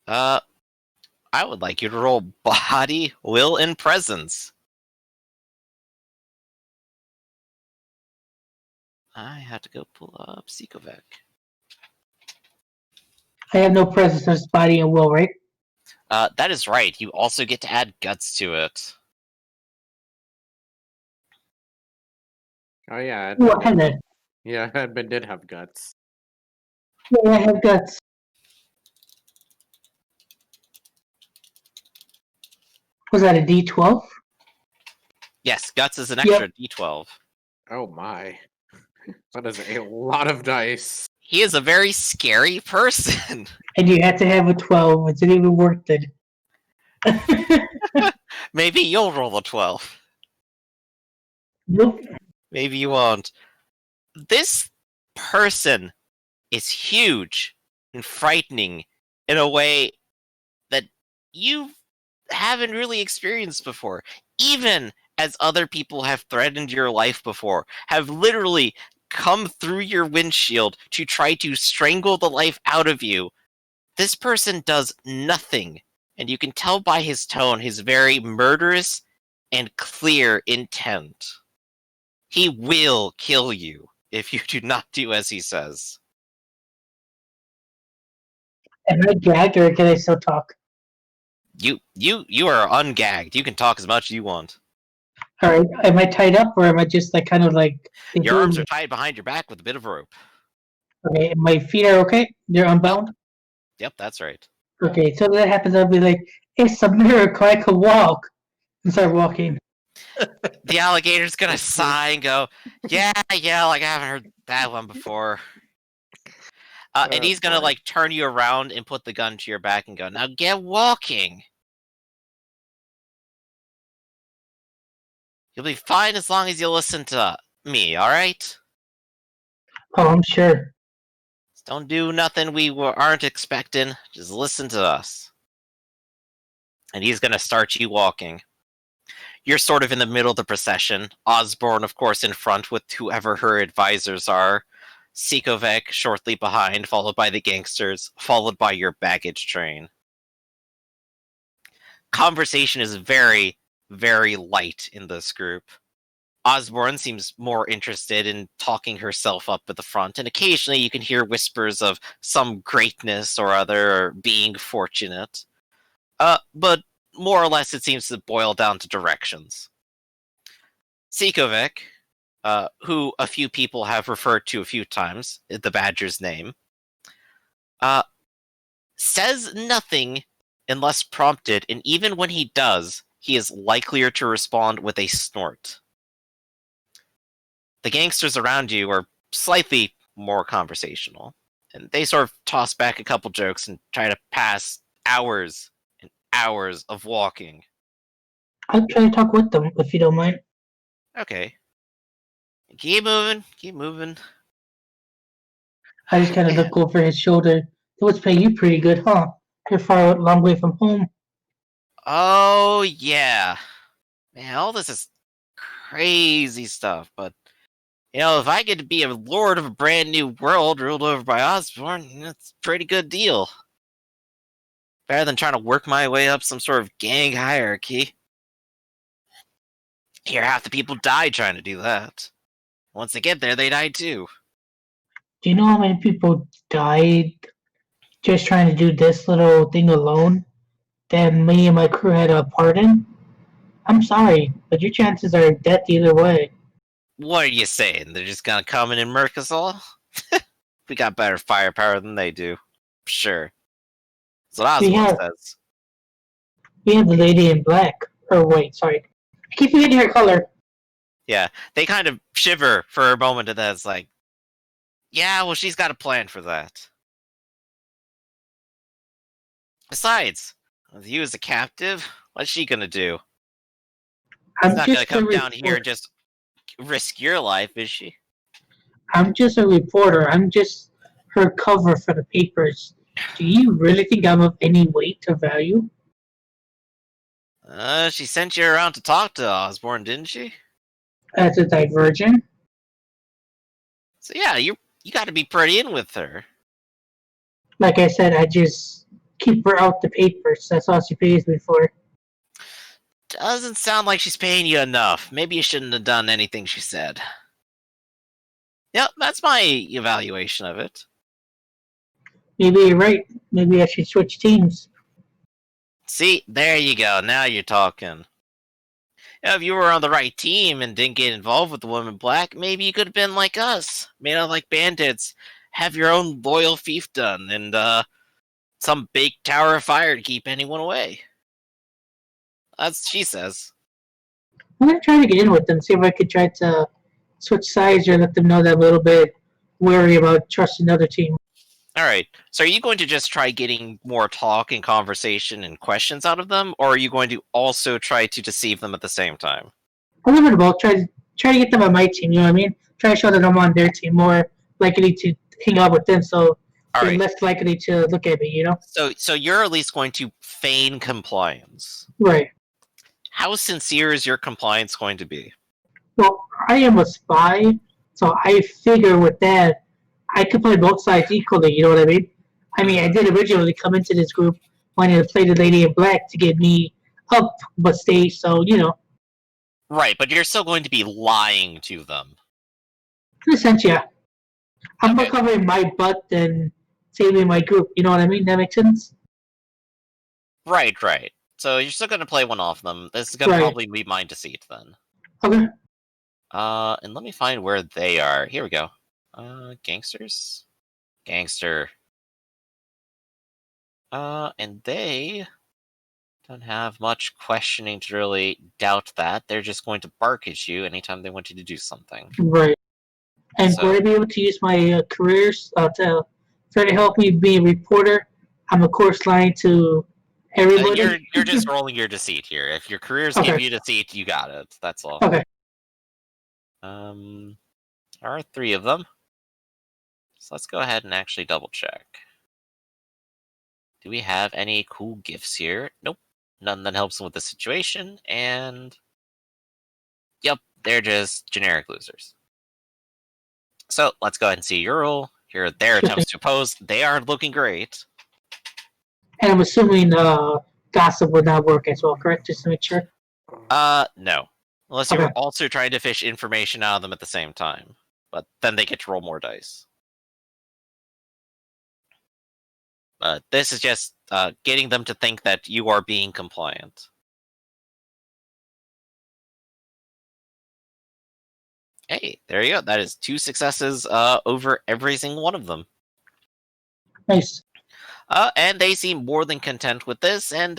I would like you to roll body, will, and presence." I had to go pull up Sikovec.
I have no presence, just body and will, right?
That is right. You also get to add guts to it.
Oh yeah,
Oh, I have that.
yeah, Edmund did have guts.
Yeah, I have guts. Was that a D12?
Yes, guts is an
Yep.
extra D12.
Oh my, that is a lot of dice.
He is a very scary person.
And you had to have a 12. It didn't even work then.
Maybe you'll roll a 12.
Nope.
Maybe you won't. This person is huge and frightening in a way that you haven't really experienced before. Even as other people have threatened your life before, have literally come through your windshield to try to strangle the life out of you, this person does nothing. And you can tell by his tone his very murderous and clear intent. He will kill you if you do not do as he says.
Am I gagged or can I still talk?
You are ungagged. You can talk as much as you want.
Alright, am I tied up or am I just like kind of like...
Your arms are tied behind your back with a bit of a rope.
Okay, my feet are okay? They're unbound?
Yep, that's right.
Okay, so that happens, I'll be like, it's a miracle, I can walk. And start walking.
The alligator's gonna sigh and go, yeah, like I haven't heard that one before. And he's gonna like turn you around and put the gun to your back and go, now get walking. You'll be fine as long as you listen to me, alright?
Oh, I'm sure.
Don't do nothing we aren't expecting. Just listen to us. And he's gonna start you walking. You're sort of in the middle of the procession. Osborne, of course, in front with whoever her advisors are. Sikovec shortly behind, followed by the gangsters, followed by your baggage train. Conversation is very, very light in this group. Osborne seems more interested in talking herself up at the front, and occasionally you can hear whispers of some greatness or other, or being fortunate. But more or less it seems to boil down to directions. Sikovec, who a few people have referred to a few times, the Badger's name, says nothing unless prompted, and even when he does, he is likelier to respond with a snort. The gangsters around you are slightly more conversational, and they sort of toss back a couple jokes and try to pass hours and hours of walking.
I'll try to talk with them, if you don't mind.
Okay. Keep moving, keep moving.
I just kind of look over his shoulder. It was paying you pretty good, huh? You're far a long way from home.
Oh, yeah. Man, all this is crazy stuff, but, you know, if I get to be a lord of a brand new world ruled over by Osborne, that's a pretty good deal. Better than trying to work my way up some sort of gang hierarchy. Here, half the people die trying to do that. Once they get there, they die too.
Do you know how many people died just trying to do this little thing alone that me and my crew had a part in, I'm sorry, but your chances are death either way.
What are you saying? They're just gonna come in and murk us all? We got better firepower than they do. Sure. That's what
We
Osborne
have
says.
we have the lady in black. Or wait, sorry. I keep forgetting her color.
Yeah, they kind of shiver for a moment, and then it's like, yeah, well, she's got a plan for that. Besides, with you as a captive, what's she gonna do? She's
I'm
not gonna
just a
come down here
reporter.
and just risk your life, is she?
I'm just a reporter. I'm just her cover for the papers. Do you really think I'm of any weight or value?
She sent you around to talk to Osborne, didn't she?
As a divergent?
So yeah, you got to be pretty in with her.
Like I said, I just keep her out the papers. That's all she pays me for.
Doesn't sound like she's paying you enough. Maybe you shouldn't have done anything she said. Yep, that's my evaluation of it.
Maybe you're right. Maybe I should switch teams.
See, there you go. Now you're talking. If you were on the right team and didn't get involved with the woman in black, maybe you could have been like us, made out like bandits, have your own loyal fiefdom, and some big tower of fire to keep anyone away. That's she says.
I'm gonna try to get in with them, see if I could try to switch sides or let them know that I'm a little bit wary about trusting the other team.
Alright, so are you going to just try getting more talk and conversation and questions out of them, or are you going to also try to deceive them at the same time?
A little bit of both. Try to get them on my team. You know what I mean? Try to show that I'm on their team, more likely to hang out with them, so they're
Alright,
less likely to look at me. You know?
so you're at least going to feign compliance.
Right.
How sincere is your compliance going to be?
Well, I am a spy, so I figure with that, I could play both sides equally. You know what I mean? I mean, I did originally come into this group wanting to play the lady in black to get me up, but stay. So you know,
Right, but you're still going to be lying to them.
in a sense, yeah. I'm more
Okay.
covering my butt than saving my group. You know what I mean? That makes sense.
Right. So you're still going to play one off them. This is going to
Right.
probably be my deceit then.
Okay.
And let me find where they are. Here we go. Gangsters? Gangster. And they don't have much questioning to really doubt that. They're just going to bark at you anytime they want you to do something.
Right. And
So-
would I be able to use my careers to try to help me be a reporter? I'm of course lying to everybody.
You're just rolling your deceit here. If your careers
Okay.
give you deceit, you got it. That's all.
Okay.
There are 3 of them. So let's go ahead and actually double check. Do we have any cool gifts here? Nope. None that helps them with the situation, and yep, they're just generic losers. So let's go ahead and see your roll. Here are their attempts to oppose. They are looking great.
And I'm assuming gossip would not work as well, correct? Just to make sure.
No. Unless you're
Okay.
also trying to fish information out of them at the same time. But then they get to roll more dice. This is just getting them to think that you are being compliant. Hey, there you go. That is 2 successes over every single one of them.
Nice.
And they seem more than content with this, and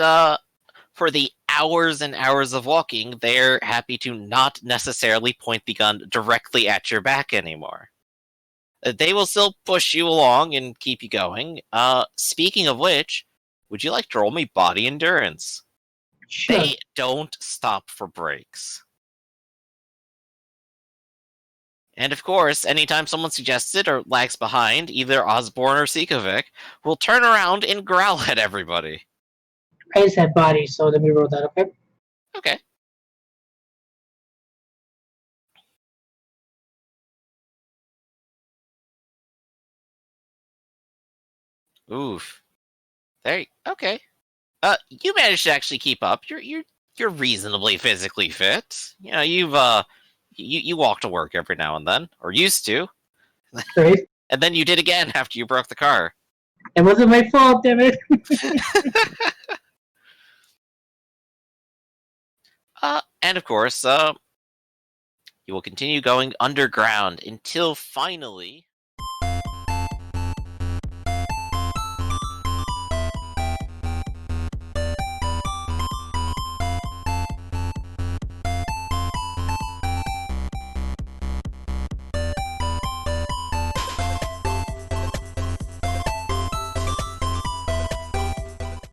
for the hours and hours of walking, they're happy to not necessarily point the gun directly at your back anymore. They will still push you along and keep you going. Speaking of which, would you like to roll me body endurance?
Sure.
They don't stop for breaks. And of course, anytime someone suggests it or lags behind, either Osborne or Sikovic will turn around and growl at everybody.
I just have body, so let me roll that. Okay.
Okay. Oof. Okay. You managed to actually keep up. You're reasonably physically fit. You know, you walk to work every now and then, or used to,
Great.
and then you did again after you broke the car.
It wasn't my fault, damn it.
And of course, you will continue going underground until finally